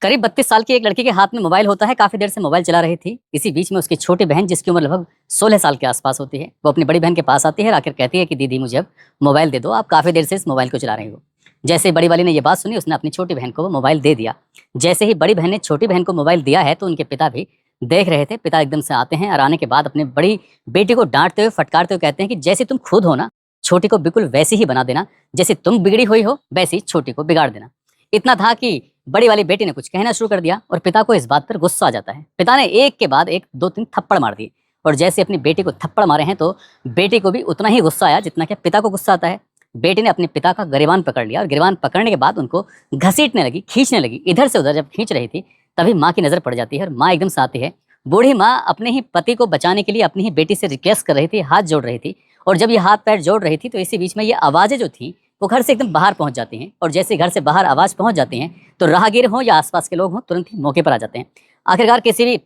करीब 32 साल की एक लड़की के हाथ में मोबाइल होता है। काफ़ी देर से मोबाइल चला रही थी। इसी बीच में उसकी छोटी बहन, जिसकी उम्र लगभग 16 साल के आसपास होती है, वो अपनी बड़ी बहन के पास आती है और आकर कहती है कि दीदी मुझे अब मोबाइल दे दो, आप काफ़ी देर से इस मोबाइल को चला रही हो। जैसे ही बड़ी वाली ने ये बात सुनी, उसने अपनी छोटी बहन को वो मोबाइल दे दिया। जैसे ही बड़ी बहन ने छोटी बहन को मोबाइल दिया है, तो उनके पिता भी देख रहे थे। पिता एकदम से आते हैं और आने के बाद अपने बड़ी बेटी को डांटते हुए, फटकारते हुए कहते हैं कि जैसे तुम खुद हो ना, छोटी को बिल्कुल वैसी ही बना देना, जैसे तुम बिगड़ी हुई हो वैसी छोटी को बिगाड़ देना। इतना था कि बड़ी वाली बेटी ने कुछ कहना शुरू कर दिया और पिता को इस बात पर गुस्सा आ जाता है। पिता ने एक के बाद एक 2-3 थप्पड़ मार दिए और जैसे अपनी बेटी को थप्पड़ मारे हैं, तो बेटी को भी उतना ही गुस्सा आया जितना कि पिता को गुस्सा आता है। बेटी ने अपने पिता का गिरबान पकड़ लिया और गिरबान पकड़ने के बाद उनको घसीटने लगी, खींचने लगी। इधर से उधर जब खींच रही थी, तभी माँ की नज़र पड़ जाती है और माँ एकदम से आती है। बूढ़ी माँ अपने ही पति को बचाने के लिए अपनी ही बेटी से रिक्वेस्ट कर रही थी, हाथ जोड़ रही थी। और जब ये हाथ पैर जोड़ रही थी, तो इसी बीच में ये आवाज़ें जो थी वो घर से एकदम बाहर पहुंच जाती हैं। और जैसे घर से बाहर आवाज़ पहुंच जाती हैं, तो राहगीर हों या आसपास के लोग हों, तुरंत ही मौके पर आ जाते हैं। आखिरकार किसी भी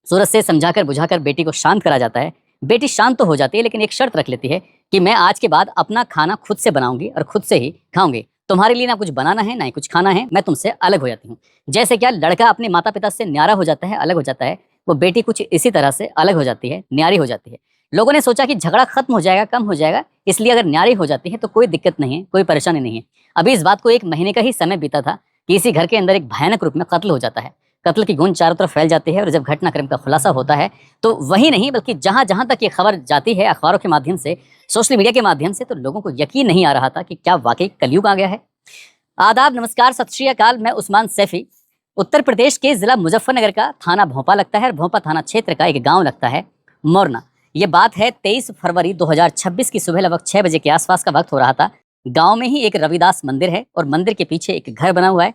सूरत से समझाकर बुझाकर बेटी को शांत करा जाता है। बेटी शांत तो हो जाती है, लेकिन एक शर्त रख लेती है कि मैं आज के बाद अपना खाना खुद से बनाऊंगी और खुद से ही खाऊंगी। तुम्हारे लिए ना कुछ बनाना है ना ही कुछ खाना है, मैं तुमसे अलग हो जाती हूँ। जैसे क्या लड़का अपने माता पिता से न्यारा हो जाता है, अलग हो जाता है, वो बेटी कुछ इसी तरह से अलग हो जाती है, न्यारी हो जाती है। लोगों ने सोचा कि झगड़ा खत्म हो जाएगा, कम हो जाएगा, इसलिए अगर न्यारी हो जाती है तो कोई दिक्कत नहीं है, कोई परेशानी नहीं है। अभी इस बात को 1 महीने का ही समय बीता था कि इसी घर के अंदर एक भयानक रूप में कत्ल हो जाता है। कत्ल की गूंज चारों तरफ फैल जाती है और जब घटनाक्रम का खुलासा होता है, तो वही नहीं बल्कि जहां जहां तक ये खबर जाती है अखबारों के माध्यम से, सोशल मीडिया के माध्यम से, तो लोगों को यकीन नहीं आ रहा था कि क्या वाकई कलयुग आ गया है। आदाब, नमस्कार, सत श्री अकाल। मैं उस्मान सैफी। उत्तर प्रदेश के जिला मुजफ्फरनगर का थाना भोपा लगता है और भोपा थाना क्षेत्र का एक गाँव लगता है मोरना। ये बात है 23 फरवरी 2026 की सुबह लगभग 6 बजे के आसपास का वक्त हो रहा था। गांव में ही एक रविदास मंदिर है और मंदिर के पीछे एक घर बना हुआ है।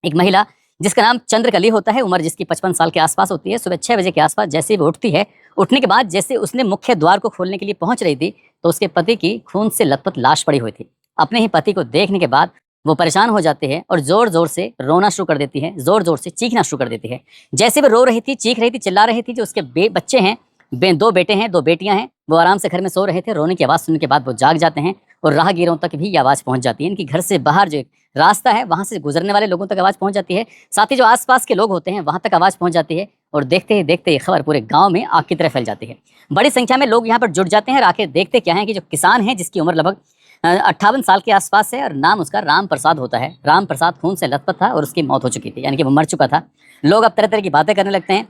एक महिला जिसका नाम चंद्रकली होता है, उम्र जिसकी 55 साल के आसपास होती है, सुबह 6 बजे के आसपास जैसे ही वो उठती है, उठने के बाद जैसे उसने मुख्य द्वार को खोलने के लिए पहुंच रही थी, तो उसके पति की खून से लथपथ लाश पड़ी हुई थी। अपने ही पति को देखने के बाद वो परेशान हो जाते हैं और जोर जोर से रोना शुरू कर देती है, जोर जोर से चीखना शुरू कर देती है। जैसे वो रो रही थी, चीख रही थी, चिल्ला रही थी, जो उसके बच्चे हैं, 2 बेटे हैं, 2 बेटियां हैं, वो आराम से घर में सो रहे थे। रोने की आवाज़ सुनने के बाद वो जाग जाते हैं और राहगीरों तक भी ये आवाज़ पहुंच जाती है। इनकी घर से बाहर जो एक रास्ता है, वहां से गुजरने वाले लोगों तक आवाज़ पहुंच जाती है। साथ ही जो आसपास के लोग होते हैं, वहां तक आवाज़ पहुंच जाती है और देखते ही देखते ये खबर पूरे गाँव में आग की तरह फैल जाती है। बड़ी संख्या में लोग यहाँ पर जुट जाते हैं और आखिर देखते क्या है कि जो किसान है, जिसकी उम्र लगभग 58 साल के आसपास है और नाम उसका राम प्रसाद होता है। राम प्रसाद खून से लथपथ था और उसकी मौत हो चुकी थी, यानी कि वो मर चुका था। लोग अब तरह तरह की बातें करने लगते हैं।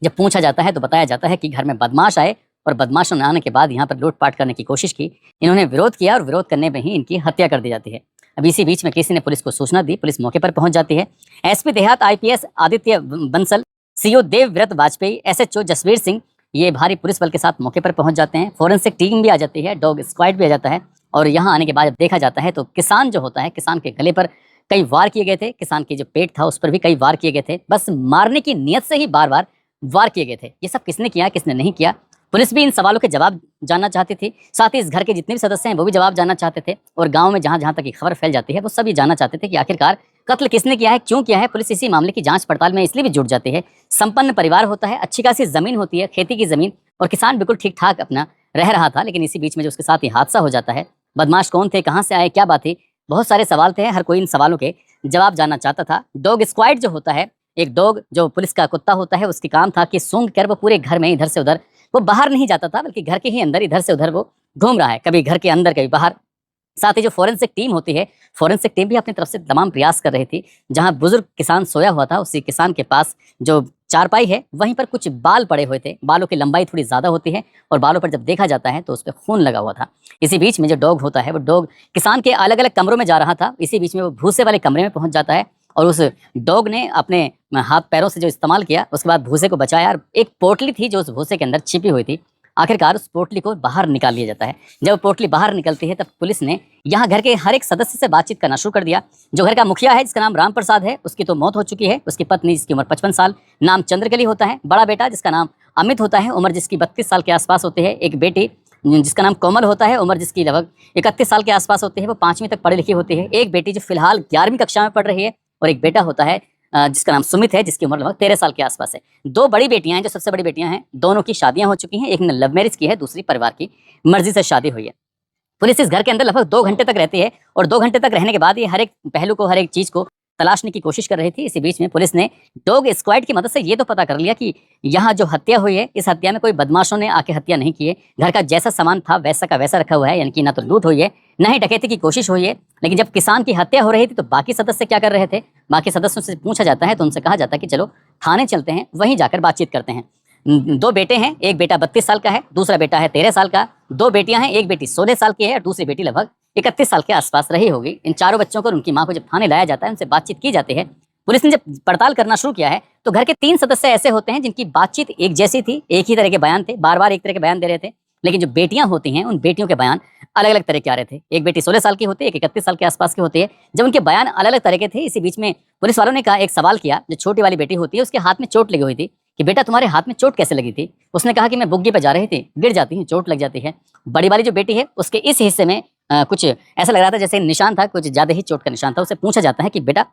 जब पूछा जाता है तो बताया जाता है कि घर में बदमाश आए और बदमाशों ने आने के बाद यहाँ पर लूटपाट करने की कोशिश की। इन्होंने विरोध किया और विरोध करने में ही इनकी हत्या कर दी जाती है। अब इसी बीच में किसी ने पुलिस को सूचना दी, पुलिस मौके पर पहुंच जाती है। एसपी देहात IPS Aditya Bansal, CO Devvrat Vajpayee, SHO Jasvir Singh, ये भारी पुलिस बल के साथ मौके पर पहुंच जाते हैं। फोरेंसिक टीम भी आ जाती है, डॉग स्क्वाड भी आ जाता है। और यहाँ आने के बाद जब देखा जाता है तो किसान जो होता है, किसान के गले पर कई वार किए गए थे, किसान के जो पेट था उस पर भी कई वार किए गए थे। बस मारने की नीयत से ही बार बार वार किए गए थे। ये सब किसने किया, किसने नहीं किया, पुलिस भी इन सवालों के जवाब जानना चाहती थी। साथ ही इस घर के जितने भी सदस्य हैं वो भी जवाब जानना चाहते थे। और गाँव में जहाँ जहाँ तक ये खबर फैल जाती है, वो सब ये जानना चाहते थे कि आखिरकार कत्ल किसने किया है, क्यों किया है। पुलिस इसी मामले की जांच पड़ताल में इसलिए भी जुट जाती है। संपन्न परिवार होता है, अच्छी खासी जमीन होती है, खेती की जमीन, और किसान बिल्कुल ठीक ठाक अपना रह रहा था। लेकिन इसी बीच में जो उसके साथ ही हादसा हो जाता है। बदमाश कौन थे, कहाँ से आए, क्या बात थी, बहुत सारे सवाल थे। हर कोई इन सवालों के जवाब जानना चाहता था। डॉग स्क्वाड जो होता है, एक डॉग जो पुलिस का कुत्ता होता है, उसकी काम था कि सूंघ कर वो पूरे घर में इधर से उधर, वो बाहर नहीं जाता था बल्कि घर के ही अंदर इधर से उधर वो घूम रहा है, कभी घर के अंदर कभी बाहर। साथ ही जो फोरेंसिक टीम होती है, फोरेंसिक टीम भी अपनी तरफ से तमाम प्रयास कर रही थी। जहां बुजुर्ग किसान सोया हुआ था, उसी किसान के पास जो चारपाई है, वहीं पर कुछ बाल पड़े हुए थे। बालों की लंबाई थोड़ी ज़्यादा होती है और बालों पर जब देखा जाता है तो उस पर खून लगा हुआ था। इसी बीच में जो डॉग होता है, वो डॉग किसान के अलग अलग कमरों में जा रहा था। इसी बीच में वो भूसे वाले कमरे में पहुंच जाता है और उस डॉग ने अपने हाथ पैरों से जो इस्तेमाल किया, उसके बाद भूसे को बचाया। और एक पोटली थी जो उस भूसे के अंदर छिपी हुई थी। आखिरकार उस पोटली को बाहर निकाल लिया जाता है। जब पोटली बाहर निकलती है, तब पुलिस ने यहाँ घर के हर एक सदस्य से बातचीत करना शुरू कर दिया। जो घर का मुखिया है, जिसका नाम राम प्रसाद है, उसकी तो मौत हो चुकी है। उसकी पत्नी, जिसकी उम्र 55 साल, नाम चंद्रकली होता है। बड़ा बेटा, जिसका नाम अमित होता है, उम्र जिसकी 32 साल के आसपास होती है। एक बेटी, जिसका नाम कोमल होता है, उम्र जिसकी लगभग 31 साल के आसपास होती है। वो 5वीं तक पढ़ी लिखी होती है। एक बेटी जो फिलहाल 11वीं कक्षा में पढ़ रही है और एक बेटा होता है जिसका नाम सुमित है, जिसकी उम्र लगभग 13 साल के आसपास है। 2 बड़ी बेटियां हैं, जो सबसे बड़ी बेटियां हैं, दोनों की शादियां हो चुकी हैं। एक ने लव मैरिज की है, दूसरी परिवार की मर्जी से शादी हुई है। पुलिस इस घर के अंदर लगभग 2 घंटे तक रहती है और 2 घंटे तक रहने के बाद ये हर एक पहलू को, हर एक चीज़ को तलाशने की कोशिश कर रही थी। इसी बीच में पुलिस ने डॉग स्क्वाड की मदद से ये तो पता कर लिया कि यहाँ जो हत्या हुई है, इस हत्या में कोई बदमाशों ने आके हत्या नहीं की है। घर का जैसा सामान था वैसा का वैसा रखा हुआ है, यानी कि ना तो लूट हुई है, ना ही डकैती की कोशिश हुई है। लेकिन जब किसान की हत्या हो रही थी तो बाकी सदस्य क्या कर रहे थे? बाकी सदस्यों से पूछा जाता है तो उनसे कहा जाता है कि चलो थाने चलते हैं, वहीं जाकर बातचीत करते हैं। दो बेटे हैं, एक बेटा 32 साल का है, दूसरा बेटा है 13 साल का। दो बेटियां हैं, एक बेटी 16 साल की है और दूसरी बेटी लगभग 31 साल के आसपास रही होगी। इन चारों बच्चों को और उनकी मां को जब थाने लाया जाता है, उनसे बातचीत की जाती है। पुलिस ने जब पड़ताल करना शुरू किया है तो घर के 3 सदस्य ऐसे होते हैं जिनकी बातचीत एक जैसी थी, एक ही तरह के बयान थे, बार बार एक तरह के बयान दे रहे थे। लेकिन जो बेटियां होती हैं, उन बेटियों के बयान अलग अलग तरह के आ रहे थे। एक बेटी 16 साल की होती है, एक 31 साल के आसपास की होती है। जब उनके बयान अलग अलग तरह के थे, इसी बीच में पुलिस वालों ने कहा, एक सवाल किया, जो छोटी वाली बेटी होती है उसके हाथ में चोट लगी हुई थी, कि बेटा तुम्हारे हाथ में चोट कैसे लगी थी? उसने कहा कि मैं बुग्गी पे जा रही थी, गिर जाती हूँ, चोट लग जाती है। बड़ी वाली जो बेटी है उसके इस हिस्से में कुछ ऐसा लग रहा था जैसे निशान था, कुछ ज्यादा ही चोट का निशान था। उसे पूछा जाता है कि बेटा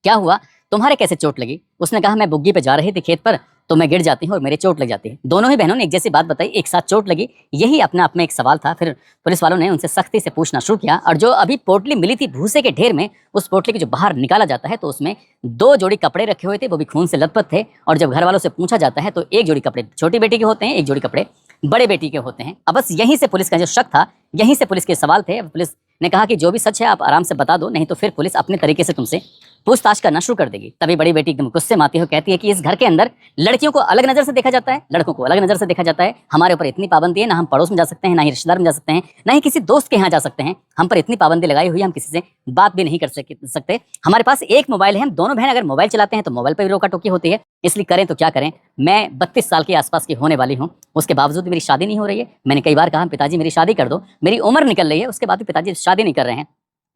क्या हुआ, तुम्हारे कैसे चोट लगी? उसने कहा मैं बुग्गी पे जा रही थी खेत पर, तो मैं गिर जाती हूँ और मेरे चोट लग जाती है। दोनों ही बहनों ने एक जैसी बात बताई, एक साथ चोट लगी। यही अपने आप में एक सवाल था। फिर पुलिस वालों ने उनसे सख्ती से पूछना शुरू किया और जो अभी पोटली मिली थी भूसे के ढेर में, उस पोटली को जो बाहर निकाला जाता है तो उसमें 2 जोड़ी कपड़े रखे हुए थे, वो भी खून से लथपथ थे। और जब घर वालों से पूछा जाता है तो एक जोड़ी कपड़े छोटी बेटी के होते हैं, एक जोड़ी कपड़े बड़े बेटी के होते हैं। अब बस यहीं से पुलिस का जो शक था, यहीं से पुलिस के सवाल थे। पुलिस ने कहा कि जो भी सच है आप आराम से बता दो, नहीं तो फिर पुलिस अपने तरीके से तुमसे पूछताछ करना शुरू कर देगी। तभी बड़ी बेटी एकदम गुस्से में आती है, कहती है कि इस घर के अंदर लड़कियों को अलग नजर से देखा जाता है, लड़कों को अलग नजर से देखा जाता है। हमारे ऊपर इतनी पाबंदी है, ना हम पड़ोस में जा सकते हैं, ना ही रिश्तेदार में जा सकते हैं, ना ही किसी दोस्त के यहाँ जा सकते हैं। हम पर इतनी पाबंदी लगाई हुई है, हम किसी से बात भी नहीं कर सकते। हमारे पास एक मोबाइल है, हम दोनों बहन अगर मोबाइल चलाते हैं तो मोबाइल पर भी रोका टोकी होती है। इसलिए करें तो क्या करें? मैं 32 साल के आसपास की होने वाली हूँ, उसके बावजूद मेरी शादी नहीं हो रही है। मैंने कई बार कहा पिताजी मेरी शादी कर दो, मेरी उम्र निकल रही है, उसके बाद भी पिताजी शादी नहीं कर रहे हैं।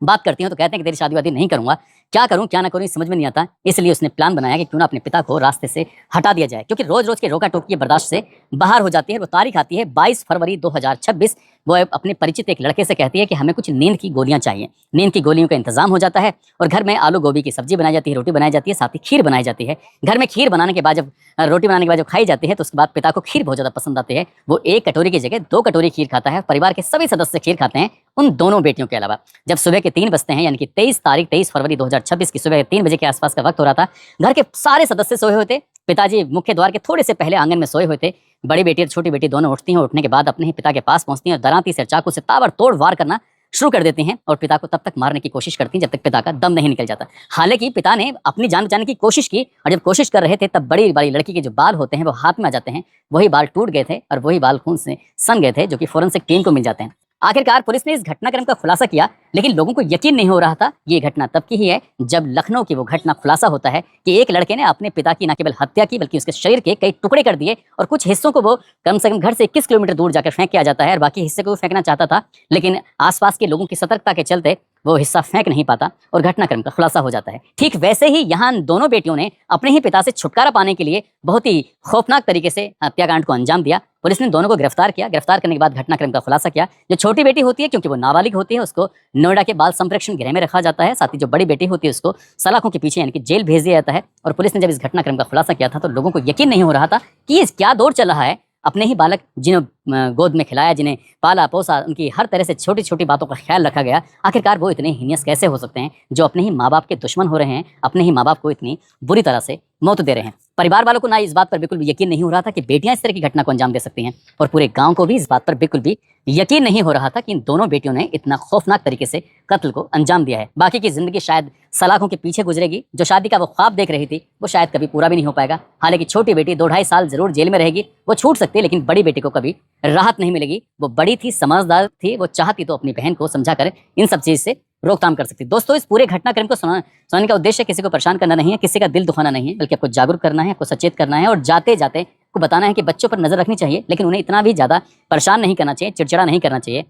बात करती हूँ तो कहते हैं कि तेरी शादी वादी नहीं करूंगा। क्या करूं क्या ना करूं समझ में नहीं आता। इसलिए उसने प्लान बनाया कि क्यों ना अपने पिता को रास्ते से हटा दिया जाए, क्योंकि रोज रोज के रोका टोकी बर्दाश्त से बाहर हो जाती है। वो तारीख आती है 22 फरवरी 2026। वो अपने परिचित एक लड़के से कहती है कि हमें कुछ नींद की गोलियां चाहिए। नींद की गोलियों का इंतजाम हो जाता है और घर में आलू गोभी की सब्जी बनाई जाती है, रोटी बनाई जाती है, साथ ही खीर बनाई जाती है। घर में खीर बनाने के बाद जब रोटी बनाने के बाद जब खाई जाती है तो उसके बाद पिता को खीर बहुत ज्यादा पसंद आती है। वो एक कटोरी की जगह 2 कटोरी खीर खाता है। परिवार के सभी सदस्य खीर खाते हैं, उन दोनों बेटियों के अलावा। जब सुबह के 3 बजते हैं, यानी कि 23 फरवरी 2026 की सुबह 3 बजे के आसपास का वक्त हो रहा था, घर के सारे सदस्य सोए हुए थे। पिताजी मुख्य द्वार के थोड़े से पहले आंगन में सोए हुए थे। बड़ी बेटी और छोटी बेटी दोनों उठती हैं। उठने के बाद अपने ही पिता के पास पहुंचती हैं और दरांती से चाकू से ताबड़तोड़ वार करना शुरू कर देती हैं और पिता को तब तक मारने की कोशिश करती हैं जब तक पिता का दम नहीं निकल जाता। हालांकि पिता ने अपनी जान बचाने की कोशिश की और जब कोशिश कर रहे थे तब बड़ी बड़ी लड़की के जो बाल होते हैं वो हाथ में आ जाते हैं। वही बाल टूट गए थे और वही बाल खून से सन गए थे, जो कि फोरेंसिक टीम को मिल जाते हैं। आखिरकार पुलिस ने इस घटनाक्रम का खुलासा किया, लेकिन लोगों को यकीन नहीं हो रहा था। ये घटना तब की ही है जब लखनऊ की वो घटना खुलासा होता है कि एक लड़के ने अपने पिता की न केवल हत्या की बल्कि उसके शरीर के कई टुकड़े कर दिए और कुछ हिस्सों को वो कम से कम घर से 21 किलोमीटर दूर जाकर फेंक के आ जाता है और बाकी हिस्से को वो फेंकना चाहता था, लेकिन आसपास के लोगों की सतर्कता के चलते वो हिस्सा फेंक नहीं पाता और घटनाक्रम का खुलासा हो जाता है। ठीक वैसे ही यहाँ दोनों बेटियों ने अपने ही पिता से छुटकारा पाने के लिए बहुत ही खौफनाक तरीके से हत्याकांड को अंजाम दिया। पुलिस ने दोनों को गिरफ्तार किया। गिरफ्तार करने के बाद घटनाक्रम का खुलासा किया। जो छोटी बेटी होती है, क्योंकि वो नाबालिग होती है, उसको नोएडा के बाल संप्रेक्षण गृह में रखा जाता है। साथ ही जो बड़ी बेटी होती है उसको सलाखों के पीछे यानी कि जेल भेज दिया जाता है। और पुलिस ने जब इस घटनाक्रम का खुलासा किया था तो लोगों को यकीन नहीं हो रहा था कि ये क्या दौर चल रहा है। अपने ही बालक जिन्हें गोद में खिलाया, जिन्हें पाला पोसा, उनकी हर तरह से छोटी छोटी बातों का ख्याल रखा गया, आखिरकार वो इतने हीनियस कैसे हो सकते हैं जो अपने ही माँ बाप के दुश्मन हो रहे हैं, अपने ही माँ बाप को इतनी बुरी तरह से मौत दे रहे हैं। परिवार वालों को ना इस बात पर बिल्कुल भी यकीन नहीं हो रहा था कि बेटियां इस तरह की घटना को अंजाम दे सकती हैं और पूरे गांव को भी इस बात पर बिल्कुल भी यकीन नहीं हो रहा था कि इन दोनों बेटियों ने इतना खौफनाक तरीके से कत्ल को अंजाम दिया है। बाकी की जिंदगी शायद सलाखों के पीछे गुजरेगी। जो शादी का वो ख्वाब देख रही थी वो शायद कभी पूरा भी नहीं हो पाएगा। हालांकि छोटी बेटी 2-2.5 साल जरूर जेल में रहेगी, वो छूट सकती है, लेकिन बड़ी बेटी को कभी राहत नहीं मिलेगी। वो बड़ी थी, समझदार थी, वो चाहती तो अपनी बहन को समझाकर इन सब चीज से रोकथाम कर सकती। दोस्तों, इस पूरे घटनाक्रम को सुनाने का उद्देश्य किसी को परेशान करना नहीं है, किसी का दिल दुखाना नहीं है, बल्कि आपको जागरूक करना है, आपको सचेत करना है और जाते जाते को बताना है कि बच्चों पर नजर रखनी चाहिए, लेकिन उन्हें इतना भी ज्यादा परेशान नहीं करना चाहिए, चिड़चिड़ा नहीं करना चाहिए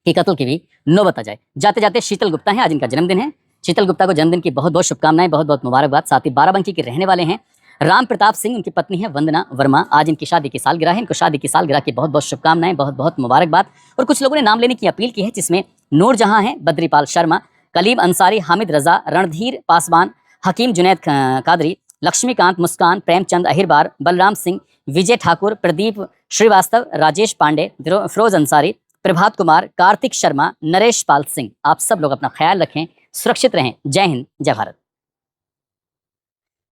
कि कत्ल की भी नौबत आ जाए। जाते जाते शीतल गुप्ता है, आज इनका जन्मदिन है। शीतल गुप्ता को जन्मदिन की बहुत बहुत शुभकामनाएं, बहुत बहुत मुबारकबाद। साथ ही बाराबंकी के रहने वाले हैं राम प्रताप सिंह, उनकी पत्नी है वंदना वर्मा, आज इनकी शादी की सालगिरह है। इनको शादी की सालगिरह की बहुत बहुत शुभकामनाएं, बहुत बहुत मुबारकबाद। और कुछ लोगों ने नाम लेने की अपील की है, जिसमें नूरजहां है, बद्रीपाल शर्मा, कलीम अंसारी, हामिद रजा, रणधीर पासवान, हकीम जुनैद कादरी, लक्ष्मीकांत, मुस्कान, प्रेमचंद अहिरबार, बलराम सिंह, विजय ठाकुर, प्रदीप श्रीवास्तव, राजेश पांडे, फिरोज अंसारी, प्रभात कुमार, कार्तिक शर्मा, नरेश पाल सिंह। आप सब लोग अपना ख्याल रखें, सुरक्षित रहें। जय हिंद, जय भारत।